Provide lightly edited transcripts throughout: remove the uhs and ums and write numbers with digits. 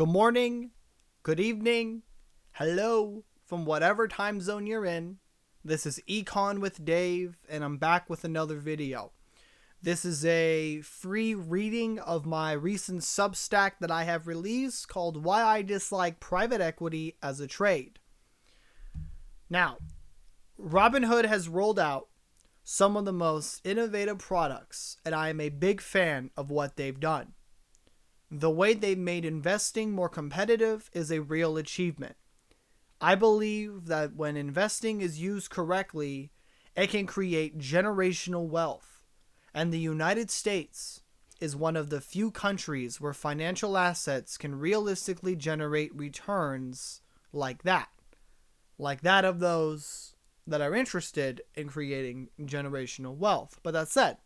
Good morning, good evening, hello from whatever time zone you're in. This is Econ with Dave, and I'm back with another video. This is a free reading of my recent Substack that I have released called Why I Dislike Private Equity as a Trade. Now, Robinhood has rolled out some of the most innovative products, and I am a big fan of what they've done. The way they've made investing more competitive is a real achievement. I believe that when investing is used correctly, it can create generational wealth. And the United States is one of the few countries where financial assets can realistically generate returns like that of those that are interested in creating generational wealth. But that said,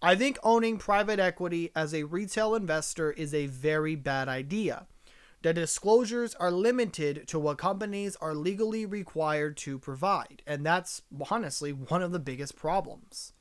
I think owning private equity as a retail investor is a very bad idea. The disclosures are limited to what companies are legally required to provide, and that's honestly one of the biggest problems.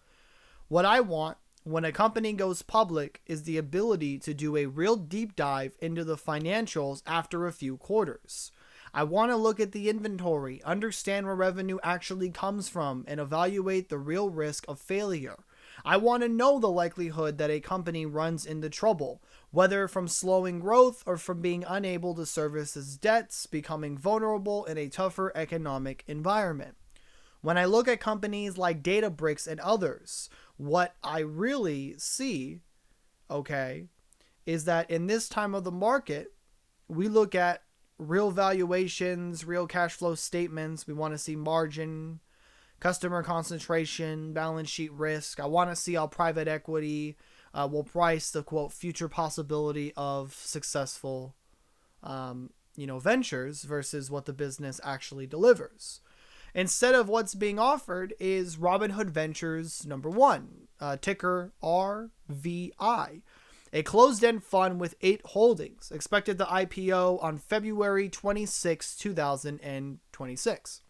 What I want when a company goes public is the ability to do a real deep dive into the financials after a few quarters. I want to look at the inventory, understand where revenue actually comes from, and evaluate the real risk of failure. I want to know the likelihood that a company runs into trouble, whether from slowing growth or from being unable to service its debts, becoming vulnerable in a tougher economic environment. When I look at companies like Databricks and others, what I really see, is that in this time of the market, we look at real valuations, real cash flow statements. We want to see margin, customer concentration, balance sheet risk. I want to see how private equity will price the quote future possibility of successful ventures versus what the business actually delivers. Instead of what's being offered is Robinhood Ventures number one, ticker RVI, a closed-end fund with 8 holdings, expected to IPO on February 26, 2026.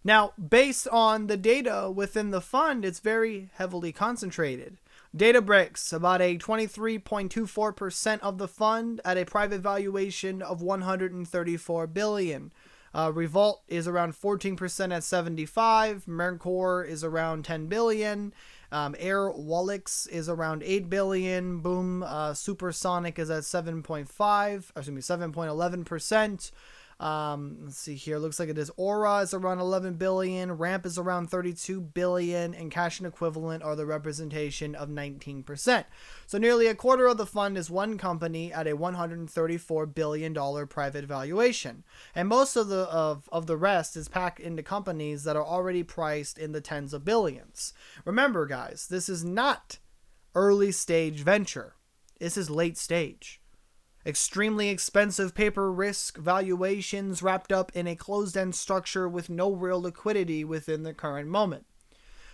Now, based on the data within the fund, it's very heavily concentrated. Databricks, about a 23.24% of the fund at a private valuation of $134 billion. Revolt is around 14% at 75. Mercor is around 10 billion. Air Wallix is around 8 billion. Boom, Supersonic is at 7.11%. Let's see here. Looks like it is Aura is around 11 billion. Ramp is around 32 billion, and cash and equivalent are the representation of 19%. So nearly a quarter of the fund is one company at a $134 billion private valuation, and most of the rest is packed into companies that are already priced in the tens of billions. Remember, guys, this is not early stage venture. This is late stage. Extremely expensive paper risk valuations wrapped up in a closed-end structure with no real liquidity within the current moment.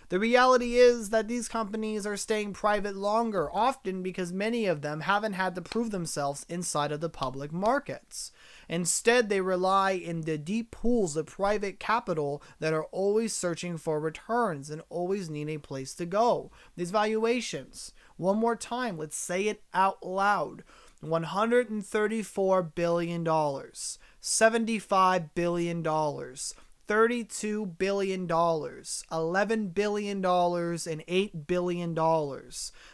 The reality is that these companies are staying private longer, often because many of them haven't had to prove themselves inside of the public markets. Instead, they rely in the deep pools of private capital that are always searching for returns and always need a place to go. These valuations, one more time, let's say it out loud. $134 billion, $75 billion, $32 billion, $11 billion, and $8 billion.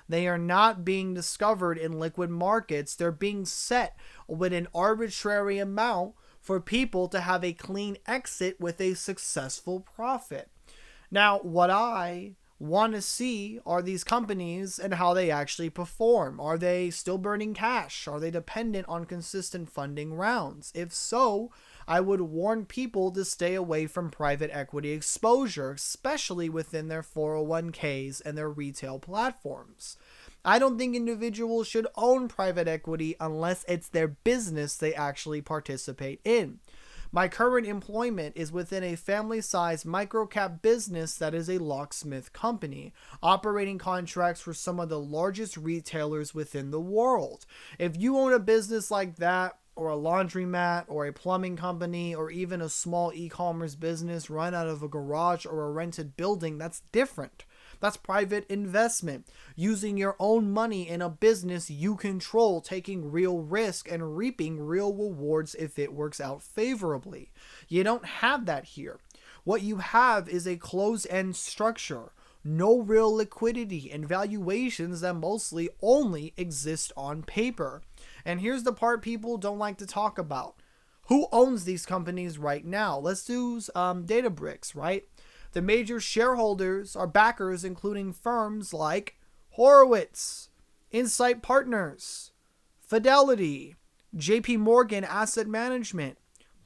They are not being discovered in liquid markets. They're being set with an arbitrary amount for people to have a clean exit with a successful profit. Now, what I want to see are these companies and how they actually perform. Are they still burning cash? Are they dependent on consistent funding rounds? If so, I would warn people to stay away from private equity exposure, especially within their 401ks and their retail platforms. I don't think individuals should own private equity unless it's their business they actually participate in. My current employment is within a family-sized microcap business that is a locksmith company, operating contracts for some of the largest retailers within the world. If you own a business like that, or a laundromat, or a plumbing company, or even a small e-commerce business run out of a garage or a rented building, that's different. That's private investment. Using your own money in a business you control, taking real risk and reaping real rewards if it works out favorably. You don't have that here. What you have is a closed-end structure. No real liquidity and valuations that mostly only exist on paper. And here's the part people don't like to talk about. Who owns these companies right now? Let's do Databricks, right? The major shareholders are backers, including firms like Horowitz, Insight Partners, Fidelity, JP Morgan Asset Management,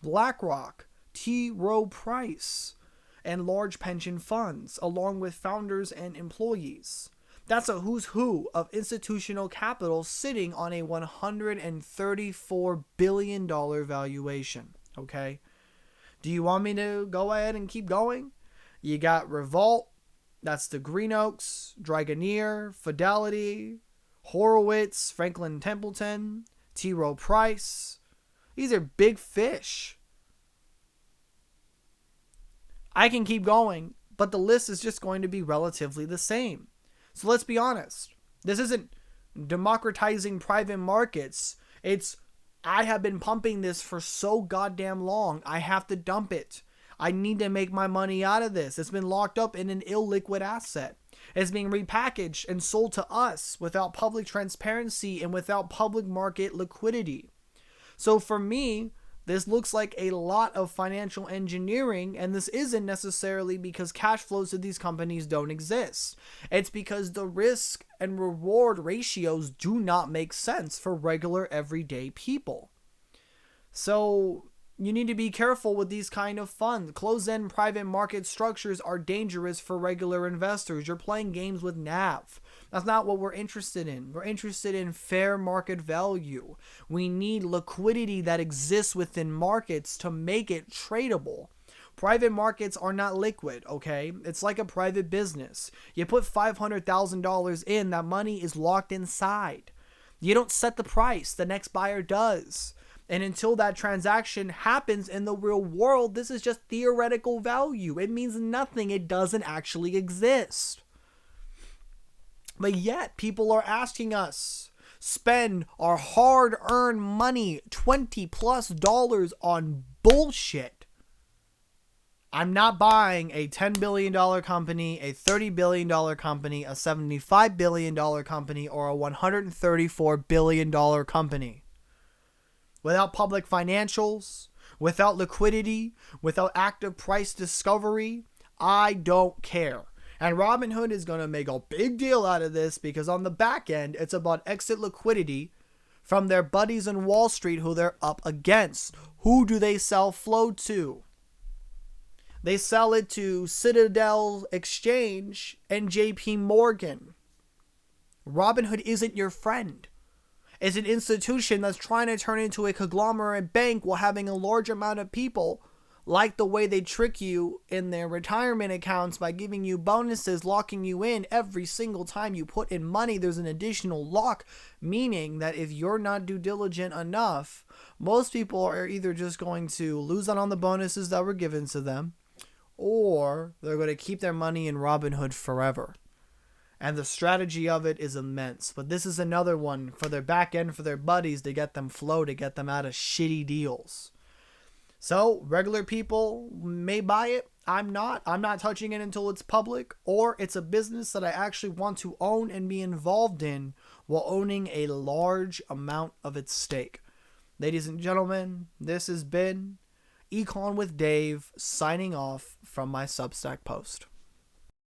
BlackRock, T. Rowe Price, and large pension funds, along with founders and employees. That's a who's who of institutional capital sitting on a $134 billion valuation. Okay? Do you want me to go ahead and keep going? You got Revolt, that's the Green Oaks, Dragoneer, Fidelity, Horowitz, Franklin Templeton, T. Rowe Price. These are big fish. I can keep going, but the list is just going to be relatively the same. So let's be honest. This isn't democratizing private markets. It's, I have been pumping this for so goddamn long. I have to dump it. I need to make my money out of this. It's been locked up in an illiquid asset. It's being repackaged and sold to us without public transparency and without public market liquidity. So for me, this looks like a lot of financial engineering, and this isn't necessarily because cash flows to these companies don't exist. It's because the risk and reward ratios do not make sense for regular everyday people. So you need to be careful with these kind of funds. Closed-end private market structures are dangerous for regular investors. You're playing games with NAV. That's not what we're interested in. We're interested in fair market value. We need liquidity that exists within markets to make it tradable. Private markets are not liquid, okay? It's like a private business. You put $500,000 in, that money is locked inside. You don't set the price, the next buyer does. And until that transaction happens in the real world, this is just theoretical value. It means nothing. It doesn't actually exist. But yet, people are asking us, spend our hard-earned money, $20+ on bullshit. I'm not buying a $10 billion company, a $30 billion company, a $75 billion company, or a $134 billion company. Without public financials, without liquidity, without active price discovery, I don't care. And Robinhood is going to make a big deal out of this because on the back end, it's about exit liquidity from their buddies in Wall Street who they're up against. Who do they sell flow to? They sell it to Citadel Exchange and JP Morgan. Robinhood isn't your friend. It's an institution that's trying to turn into a conglomerate bank while having a large amount of people like the way they trick you in their retirement accounts by giving you bonuses, locking you in every single time you put in money. There's an additional lock, meaning that if you're not due diligent enough, most people are either just going to lose out on the bonuses that were given to them, or they're going to keep their money in Robinhood forever. And the strategy of it is immense. But this is another one for their back end, for their buddies, to get them flow, to get them out of shitty deals. So regular people may buy it. I'm not touching it until it's public, or it's a business that I actually want to own and be involved in while owning a large amount of its stake. Ladies and gentlemen, this has been Econ with Dave, signing off from my Substack post.